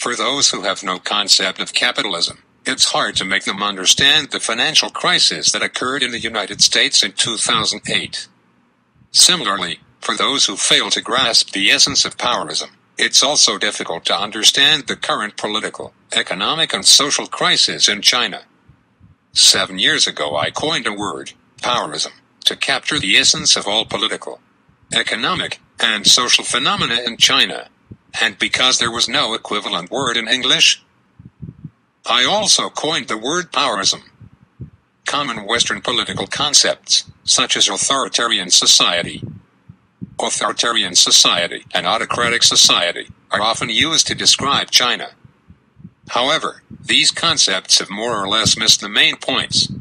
For those who have no concept of capitalism, it's hard to make them understand the financial crisis that occurred in the United States in 2008. Similarly, for those who fail to grasp the essence of Powerism, it's also difficult to understand the current political, economic and social crisis in China. 7 years ago I coined a word, Powerism, to capture the essence of all political, economic, and social phenomena in China. And because there was no equivalent word in English, I also coined the word Powerism. Common Western political concepts, such as authoritarian society, and autocratic society, are often used to describe China. However, these concepts have more or less missed the main points.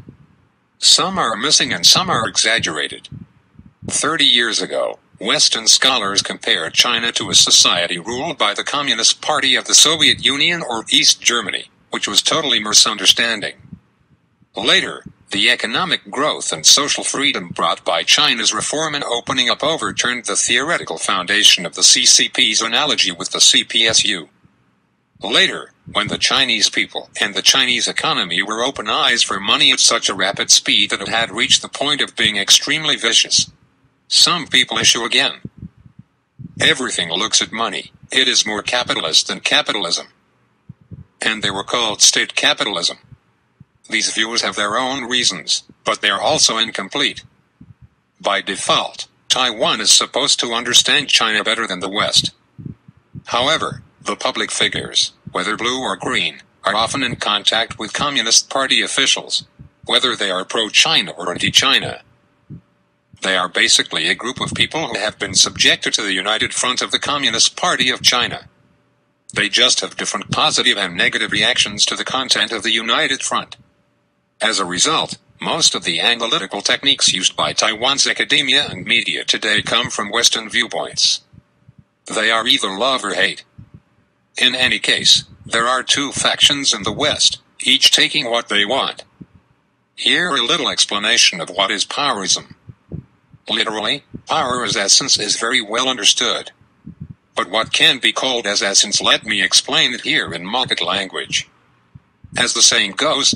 Some are missing and some are exaggerated. 30 years ago, Western scholars compared China to a society ruled by the Communist Party of the Soviet Union or East Germany, which was totally misunderstanding. Later, the economic growth and social freedom brought by China's reform and opening up overturned the theoretical foundation of the CCP's analogy with the CPSU. Later, when the Chinese people and the Chinese economy were open eyes for money at such a rapid speed that it had reached the point of being extremely vicious, some people issue again. Everything looks at money. It is more capitalist than capitalism. And they were called state capitalism. These views have their own reasons, but they are also incomplete. By default, Taiwan is supposed to understand China better than the West. However, the public figures, whether blue or green, are often in contact with Communist Party officials, whether they are pro-China or anti-China. They are basically a group of people who have been subjected to the United Front of the Communist Party of China. They just have different positive and negative reactions to the content of the United Front. As a result, most of the analytical techniques used by Taiwan's academia and media today come from Western viewpoints. They are either love or hate. In any case, there are two factions in the West, each taking what they want. Here a little explanation of what is Powerism. Literally, power as essence is very well understood. But what can be called as essence, let me explain it here in market language. As the saying goes,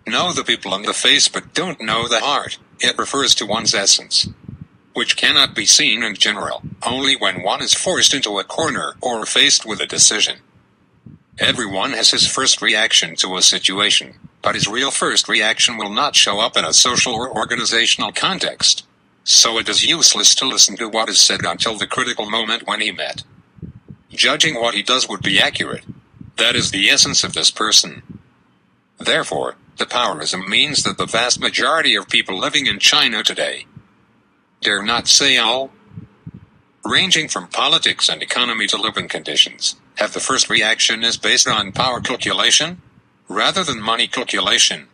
know the people in the face but don't know the heart. It refers to one's essence, which cannot be seen in general, only when one is forced into a corner or faced with a decision. Everyone has his first reaction to a situation, but his real first reaction will not show up in a social or organizational context. So it is useless to listen to what is said until the critical moment when he met. Judging what he does would be accurate. That is the essence of this person. Therefore, the Powerism means that the vast majority of people living in China today, dare not say all, ranging from politics and economy to living conditions, have the first reaction is based on power calculation, rather than money calculation.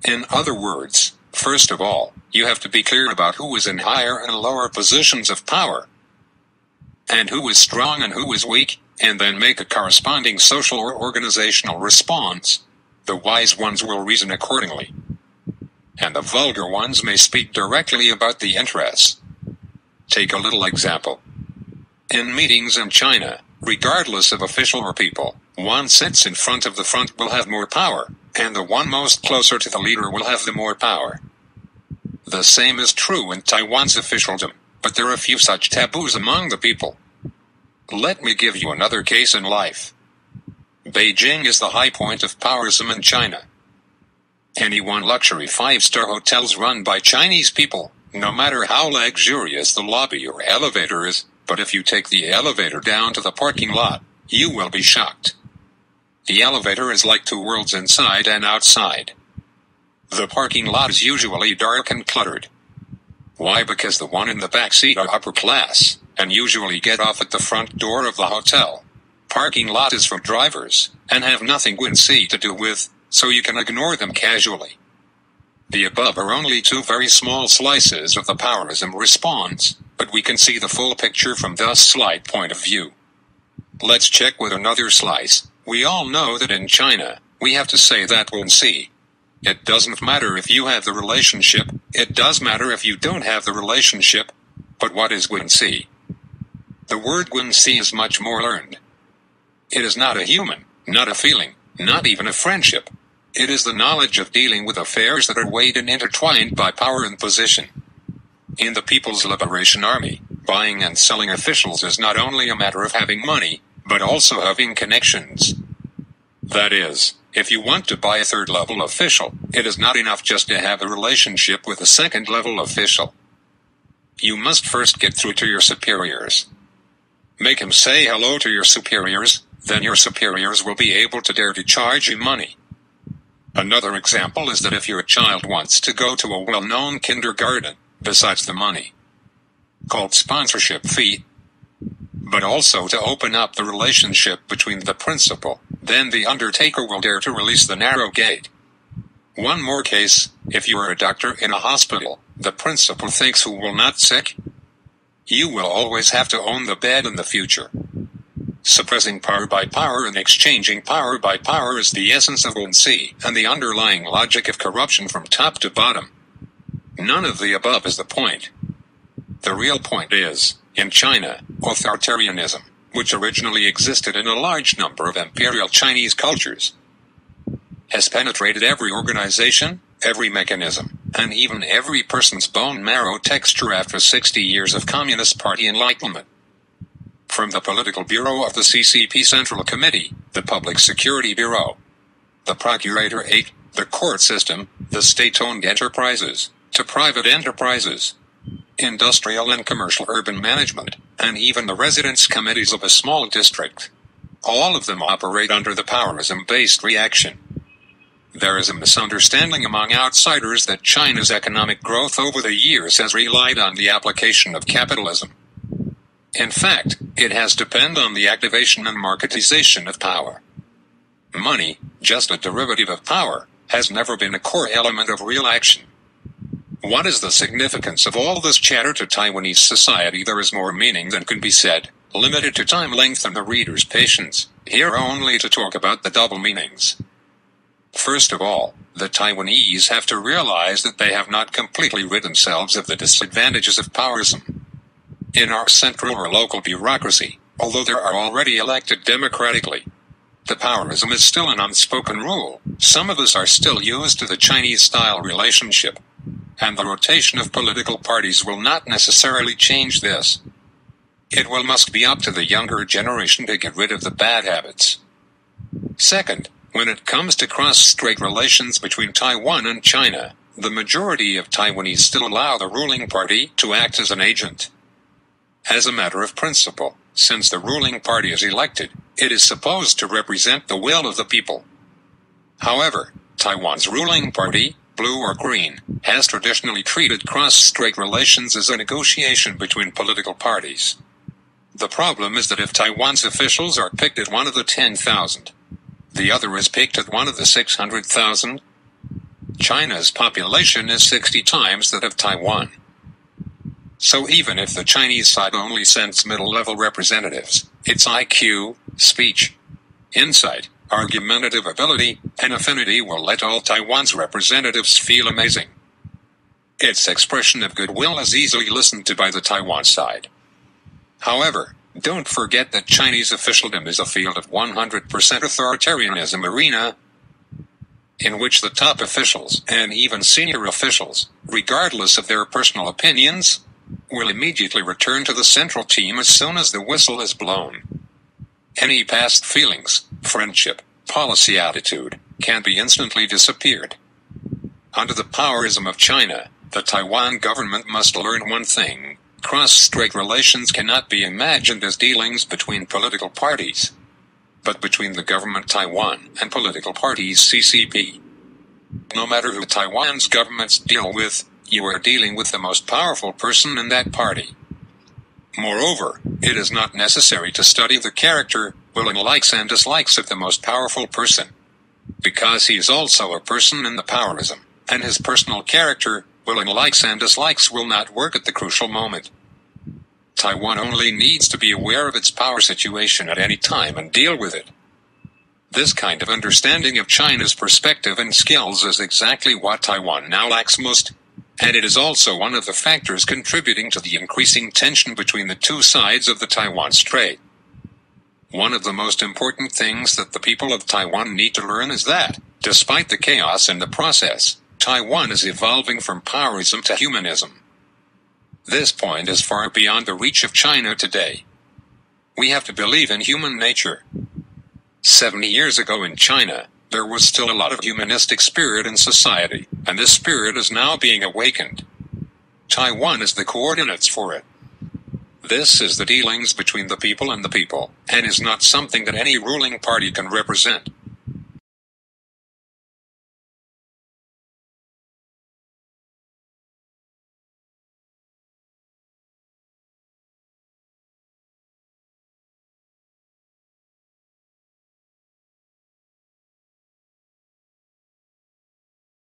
In other words, first of all, you have to be clear about who is in higher and lower positions of power, and who is strong and who is weak, and then make a corresponding social or organizational response. The wise ones will reason accordingly, and the vulgar ones may speak directly about the interests. Take a little example. In meetings in China, regardless of official or people, one sits in front of the front will have more power, and the one most closer to the leader will have the more power. The same is true in Taiwan's officialdom, but there are few such taboos among the people. Let me give you another case in life. Beijing is the high point of Powerism in China. Any one luxury 5-star hotels run by Chinese people, no matter how luxurious the lobby or elevator is, but if you take the elevator down to the parking lot, you will be shocked. The elevator is like two worlds inside and outside. The parking lot is usually dark and cluttered. Why? Because the one in the back seat are upper class, and usually get off at the front door of the hotel. Parking lot is for drivers, and have nothing with C to do with, so you can ignore them casually. The above are only two very small slices of the Powerism response, but we can see the full picture from this slight point of view. Let's check with another slice. We all know that in China, we have to say that when C. It doesn't matter if you have the relationship, it does matter if you don't have the relationship. But what is Guanxi? The word Guanxi is much more learned. It is not a human, not a feeling, not even a friendship. It is the knowledge of dealing with affairs that are weighed and intertwined by power and position. In the People's Liberation Army, buying and selling officials is not only a matter of having money, but also having connections. That is, if you want to buy a third-level official, it is not enough just to have a relationship with a second-level official. You must first get through to your superiors. Make him say hello to your superiors, then your superiors will be able to dare to charge you money. Another example is that if your child wants to go to a well-known kindergarten, besides the money called sponsorship fee, but also to open up the relationship between the principal, then the undertaker will dare to release the narrow gate. One more case, if you are a doctor in a hospital, the principal thinks who will not sick? You will always have to own the bed in the future. Suppressing power by power and exchanging power by power is the essence of C and the underlying logic of corruption from top to bottom. None of the above is the point. The real point is, in China, authoritarianism, which originally existed in a large number of imperial Chinese cultures, has penetrated every organization, every mechanism, and even every person's bone marrow texture after 60 years of Communist Party enlightenment. From the Political Bureau of the CCP Central Committee, the Public Security Bureau, the Procuratorate, the court system, the state-owned enterprises, to private enterprises, industrial and commercial urban management, and even the residence committees of a small district. All of them operate under the Powerism-based reaction. There is a misunderstanding among outsiders that China's economic growth over the years has relied on the application of capitalism. In fact, it has depended on the activation and marketization of power. Money, just a derivative of power, has never been a core element of real action. What is the significance of all this chatter to Taiwanese society? There is more meaning than can be said, limited to time length and the reader's patience, here only to talk about the double meanings. First of all, the Taiwanese have to realize that they have not completely rid themselves of the disadvantages of Powerism. In our central or local bureaucracy, although they are already elected democratically, the Powerism is still an unspoken rule. Some of us are still used to the Chinese-style relationship, and the rotation of political parties will not necessarily change this. It must be up to the younger generation to get rid of the bad habits. Second, when it comes to cross-strait relations between Taiwan and China, the majority of Taiwanese still allow the ruling party to act as an agent. As a matter of principle, since the ruling party is elected, it is supposed to represent the will of the people. However, Taiwan's ruling party, blue or green, has traditionally treated cross-strait relations as a negotiation between political parties. The problem is that if Taiwan's officials are picked at one of the 10,000, the other is picked at one of the 600,000. China's population is 60 times that of Taiwan. So even if the Chinese side only sends middle-level representatives, its IQ, speech, insight, argumentative ability, and affinity will let all Taiwan's representatives feel amazing. Its expression of goodwill is easily listened to by the Taiwan side. However, don't forget that Chinese officialdom is a field of 100% authoritarianism arena, in which the top officials, and even senior officials, regardless of their personal opinions, will immediately return to the central team as soon as the whistle is blown. Any past feelings, friendship, policy attitude, can be instantly disappeared. Under the Powerism of China, the Taiwan government must learn one thing: cross-strait relations cannot be imagined as dealings between political parties, but between the government Taiwan and political parties CCP. No matter who Taiwan's governments deal with, you are dealing with the most powerful person in that party. Moreover, it is not necessary to study the character, will and likes and dislikes of the most powerful person, because he is also a person in the Powerism, and his personal character, will and likes and dislikes will not work at the crucial moment. Taiwan only needs to be aware of its power situation at any time and deal with it. This kind of understanding of China's perspective and skills is exactly what Taiwan now lacks most, and it is also one of the factors contributing to the increasing tension between the two sides of the Taiwan Strait. One of the most important things that the people of Taiwan need to learn is that, despite the chaos in the process, Taiwan is evolving from Powerism to humanism. This point is far beyond the reach of China today. We have to believe in human nature. 70 years ago in China, there was still a lot of humanistic spirit in society, and this spirit is now being awakened. Taiwan is the coordinates for it. This is the dealings between the people and the people, and is not something that any ruling party can represent.